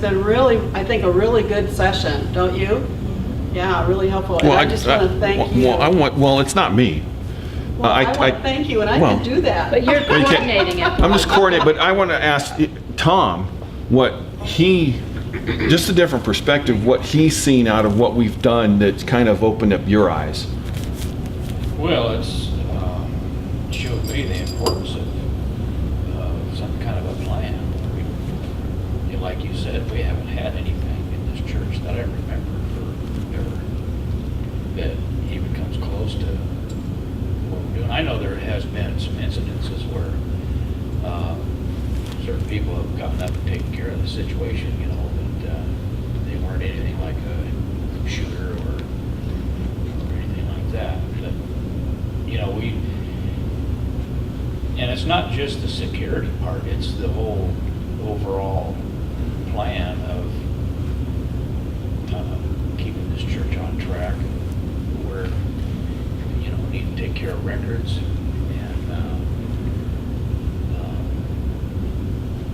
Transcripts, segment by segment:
been really, I think, a really good session, don't you? Yeah, really helpful. And Well, I just want to thank you. Well, it's not me. Well, I want to thank you, and I can do that. But you're coordinating it. I'm just coordinating, but I want to ask Tom what he, just a different perspective, what he's seen out of what we've done that's kind of opened up your eyes. Well, it's showed me the importance of some kind of a plan. Like you said, we haven't had anything in this church that I remember forever that even comes close to what we're doing. I know there has been some incidences where certain people have gotten up and taken care of the situation, you know, that they weren't anything like a shooter or anything like that. But, you know, and it's not just the security part, it's the whole overall plan of keeping this church on track. Where, you know, we need to take care of records and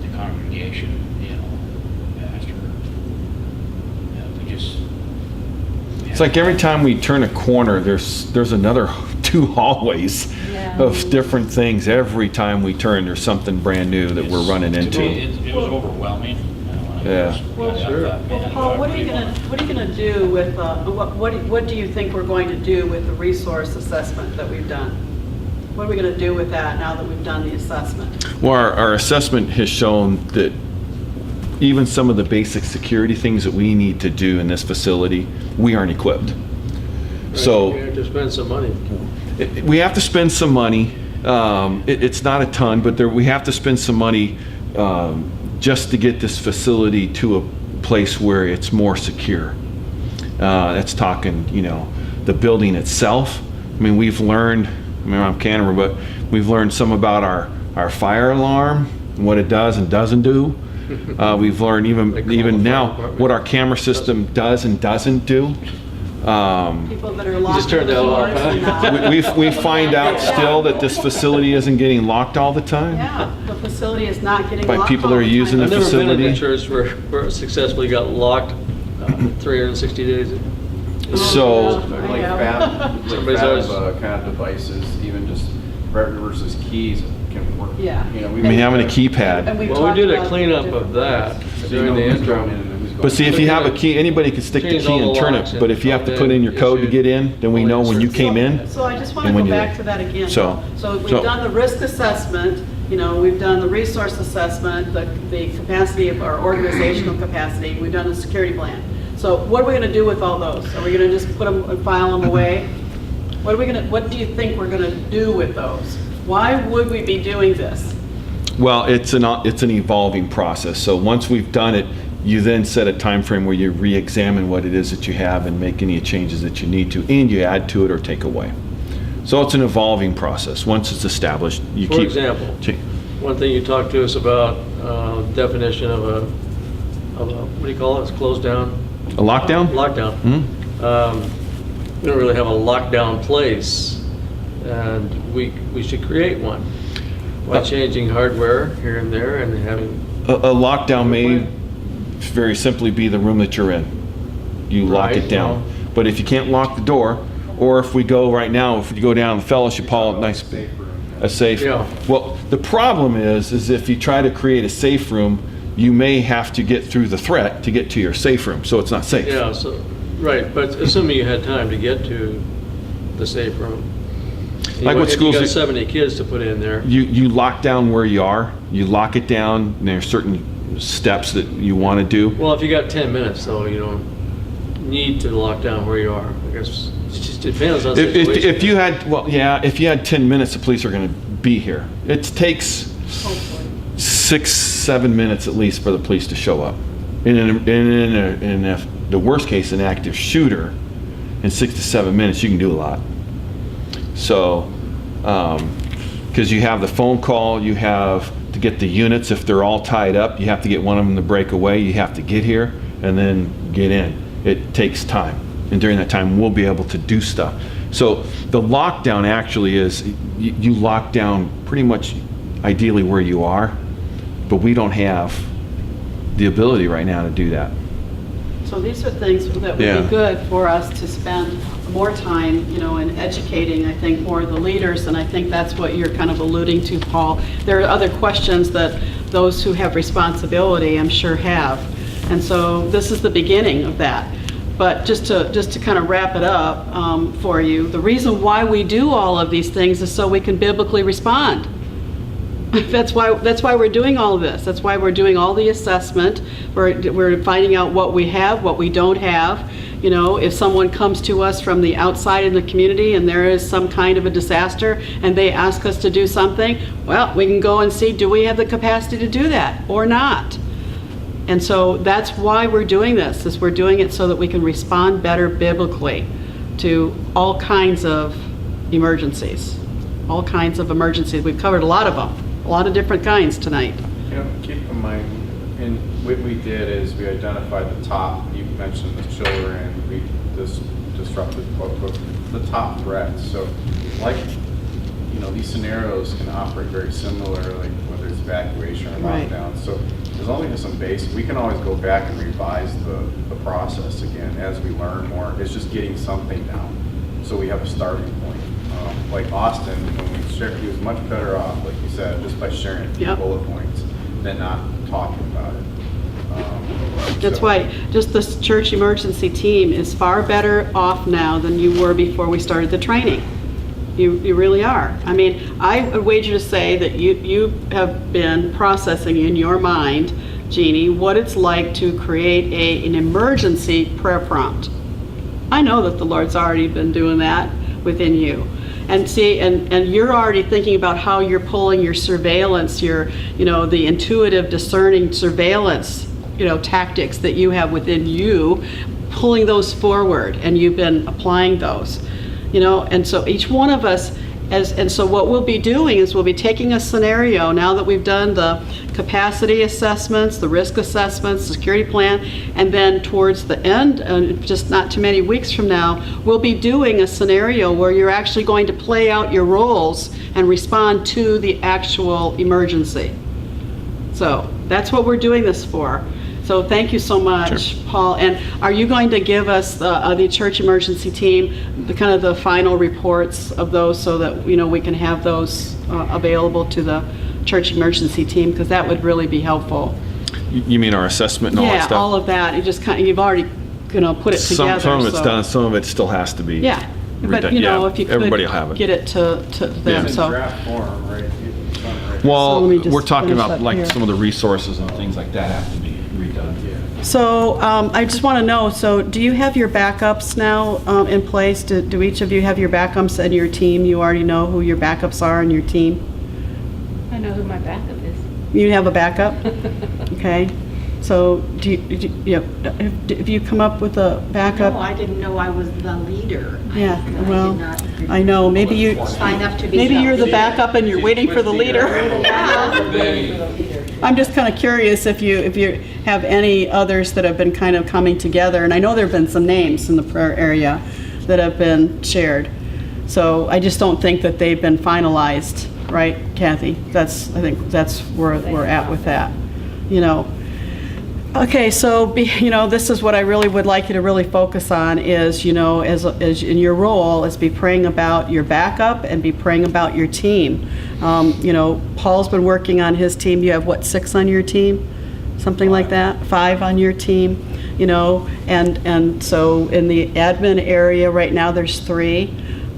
the congregation, you know, pastor. We just. It's like every time we turn a corner, there's another 2 hallways of different things. Every time we turn, there's something brand new that we're running into. It was overwhelming. Yeah. Well, sure. Well, Paul, what are you gonna do with what do you think we're going to do with the resource assessment that we've done? What are we going to do with that now that we've done the assessment? Well, our assessment has shown that even some of the basic security things that we need to do in this facility, we aren't equipped. Right. So You have to spend some money. we have to spend some money. It's not a ton, but we have to spend some money just to get this facility to a place where it's more secure. That's talking, you know, the building itself. I mean, we've learned, I mean, I'm Canberra, but we've learned some about our fire alarm, what it does and doesn't do. We've learned even now what our camera system does and doesn't do. People that are locked just turned in the that doors off, and, We find out still that this facility isn't getting locked all the time. yeah, the facility is not getting By locked people all that are the using time. the I've never been in a facility. church where it successfully got locked 360 days. So, Like Somebody's always- kind of devices, even just versus keys can work. Yeah. You know, I mean, having a And keypad. we've Well, we talked did a about cleanup different- of that so you know during the who's coming in intro. and who's going. But see, if you have a key, anybody can stick the Change key all and the turn locks it. and But if you have to put in your code to get in, then we know when you came in. So I just want to And when go you- back to that again. So- we've so- done the risk assessment, you know, we've done the resource assessment, the capacity of our organizational capacity, we've done the security plan. So what are we going to do with all those? Are we going to just put them, file them away? What do you think we're going to do with those? Why would we be doing this? Well, it's an evolving process. So once we've done it, you then set a time frame where you re-examine what it is that you have and make any changes that you need to, and you add to it or take away. So it's an evolving process. Once it's established, you For keep. example, one thing you talked to us about, definition of a, what do you call it? It's closed down? A lockdown? Lockdown. Mhm. We don't really have a lockdown place, and we should create one by changing hardware here and there and having. A lockdown may very simply be the room that you're in. You lock Right, it down. well- But if you can't lock the door, or if we go right now, if you go down the fellowship hall, nice, a safe. Yeah. Well, the problem is if you try to create a safe room, you may have to get through the threat to get to your safe room, so it's not safe. Yeah, so, right, but assuming you had time to get to the safe room. Like what schools You do- got 70 kids to put in there. You lock down where you are, you lock it down, and there's certain steps that you want to do. Well, if you got 10 minutes, though, you don't need to lock down where you are. I guess it just depends on the situation. If you had, well, yeah, if you had 10 minutes, the police are going to be here. It takes Hopefully. 6-7 minutes at least for the police to show up. In the worst case, an active shooter, in 6 to 7 minutes, you can do a lot. So, because you have the phone call, you have to get the units. If they're all tied up, you have to get one of them to break away. You have to get here and then get in. It takes time. And during that time, we'll be able to do stuff. So the lockdown actually is, you lock down pretty much ideally where you are, but we don't have the ability right now to do that. So these are things that would Yeah. be good for us to spend more time, in educating, I think, more of the leaders, and I think that's what you're kind of alluding to, Paul. There are other questions that those who have responsibility, I'm sure, have. And so this is the beginning of that. But just to kind of wrap it up for you, the reason why we do all of these things is so we can biblically respond. That's why we're doing all of this. That's why we're doing all the assessment. We're finding out what we have, what we don't have. If someone comes to us from the outside in the community and there is some kind of a disaster and they ask us to do something, well, we can go and see, do we have the capacity to do that or not? And so that's why we're doing this, is we're doing it so that we can respond better biblically to all kinds of emergencies. All kinds of emergencies. We've covered a lot of them, a lot of different kinds tonight. Keep in mind, and what we did is we identified the top, you mentioned the children, we disrupted the top threats. So these scenarios can operate very similar, like whether it's evacuation or Right. lockdown. So as long as some basic, we can always go back and revise the process again as we learn more. It's just getting something down so we have a starting point. Like Austin, when we shared, he was much better off, like you said, just by sharing a few Yep. bullet points than not talking about it. That's So- why just this church emergency team is far better off now than you were before we started the training. You really are. I mean, I would wager to say that you have been processing in your mind, Jeannie, what it's like to create an emergency prayer prompt. I know that the Lord's already been doing that within you. And see, and you're already thinking about how you're pulling your surveillance, the intuitive discerning surveillance, tactics that you have within you, pulling those forward, and you've been applying those. And so each one of us, and so what we'll be doing is we'll be taking a scenario now that we've done the capacity assessments, the risk assessments, the security plan, and then towards the end, just not too many weeks from now, we'll be doing a scenario where you're actually going to play out your roles and respond to the actual emergency. So that's what we're doing this for. So thank you so much, Paul. And are you going to give us the church emergency team the kind of the final reports of those so that we can have those available to the church emergency team, because that would really be helpful. You mean our assessment and all that Yeah, stuff? all of that. You just you've already put it together. Some of it's so- done, some of it still has to be. Yeah, but redone. Yeah, if you everybody could will have it. get it to them. It's in So draft form, right? It's on right. So Well, let me just we're talking finish about up like here. some of the resources and things like that have to be redone. Yeah. So I just want to know, so do you have your backups now in place? Do each of you have your backups and your team? You already know who your backups are in your team? I know who my backup is. You have a backup? Okay. So have you come up with a backup? No, I didn't know I was the leader. Yeah, I did well, not I know, maybe you, sign up to be. maybe you're the backup and you're waiting for the leader. I'm just kind of curious if you have any others that have been kind of coming together, and I know there have been some names in the prayer area that have been shared. So I just don't think that they've been finalized, right, Kathy? I think that's where we're at with that, Okay, so this is what I really would like you to really focus on is, as in your role, is be praying about your backup and be praying about your team. Paul's been working on his team. You have what, 6 on your team? Something like that? 5 on your team, and so in the admin area right now there's 3,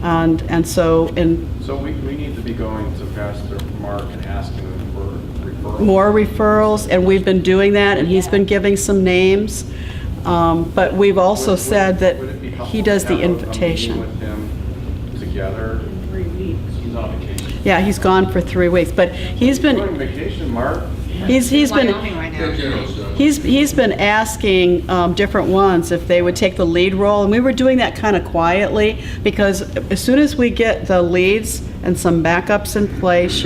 and so in So we need to be going to Pastor Mark and asking him for referrals. more referrals, and we've been doing that, and he's been giving some names. But we've also said that Would it be helpful he does to the have a meeting invitation. with him together? 3 weeks. He's on vacation. Yeah, he's gone for 3 weeks, but he's Going been, vacation, Mark? he's been, Wyoming right now. he's been asking different ones if they would take the lead role, and we were doing that kind of quietly, because as soon as we get the leads and some backups in place,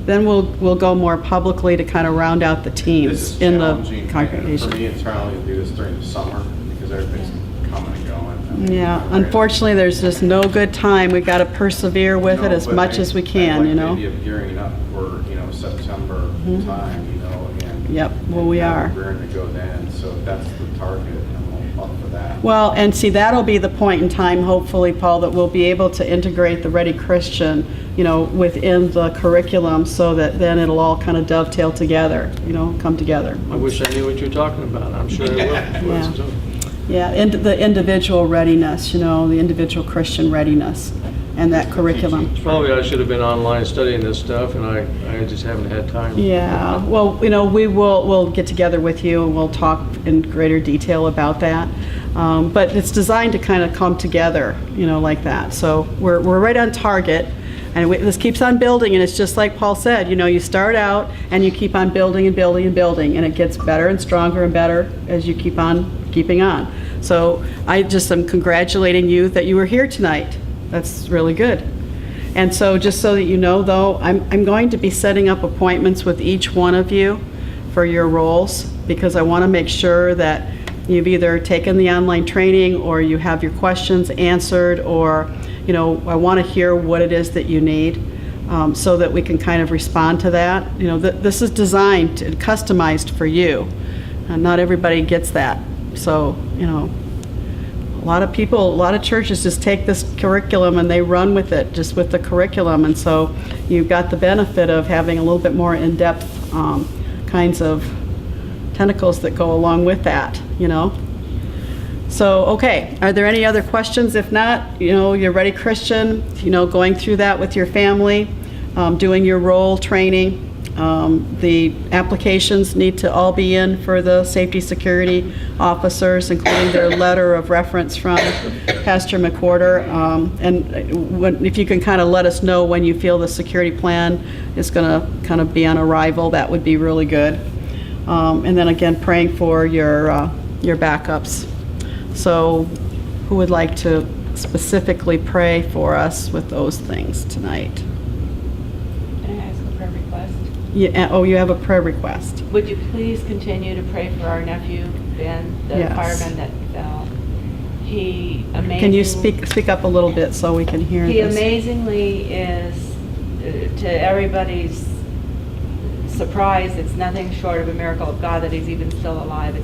then we'll go more publicly to kind of round out the This teams is in the challenging congregation. for me internally to do this during the summer because everything's coming and going. Yeah, unfortunately, there's just no good time. We've got to persevere with it as much as we can, I like the idea of gearing up for, September Mm-hmm. time, and Yep, well, we And are. we're going to go then, so if that's the target, I'm all up for that. Well, and see, that'll be the point in time, hopefully, Paul, that we'll be able to integrate the Ready Christian, within the curriculum so that then it'll all kind of dovetail together, come together. I wish I knew what you're talking about. I'm sure I will. Yeah. Yeah, and the individual readiness, the individual Christian readiness and that curriculum. Probably I should have been online studying this stuff, and I just haven't had time. Yeah, well, we'll get together with you and we'll talk in greater detail about that. But it's designed to kind of come together, like that. So we're right on target. And this keeps on building, and it's just like Paul said, you start out and you keep on building and building and building, and it gets better and stronger and better as you keep on keeping on. So I just am congratulating you that you were here tonight. That's really good. And so just so that you know, though, I'm going to be setting up appointments with each one of you for your roles, because I want to make sure that you've either taken the online training or you have your questions answered, or I want to hear what it is that you need, so that we can kind of respond to that. This is designed and customized for you. Not everybody gets that. So, a lot of people, a lot of churches just take this curriculum and they run with it, just with the curriculum. And so you've got the benefit of having a little bit more in-depth kinds of tentacles that go along with that, So, okay, are there any other questions? If not, you're Ready Christian, going through that with your family, doing your role training. The applications need to all be in for the safety security officers, including their letter of reference from Pastor McWhorter. And if you can kind of let us know when you feel the security plan is going to kind of be on arrival, that would be really good. And then again, praying for your backups. So who would like to specifically pray for us with those things tonight? Can I ask a prayer request? Yeah, you have a prayer request. Would you please continue to pray for our nephew, Ben, the Yes. fireman that fell? He amazingly... Can you speak up a little bit so we can hear He this? amazingly is, to everybody's surprise, it's nothing short of a miracle of God that he's even still alive. It's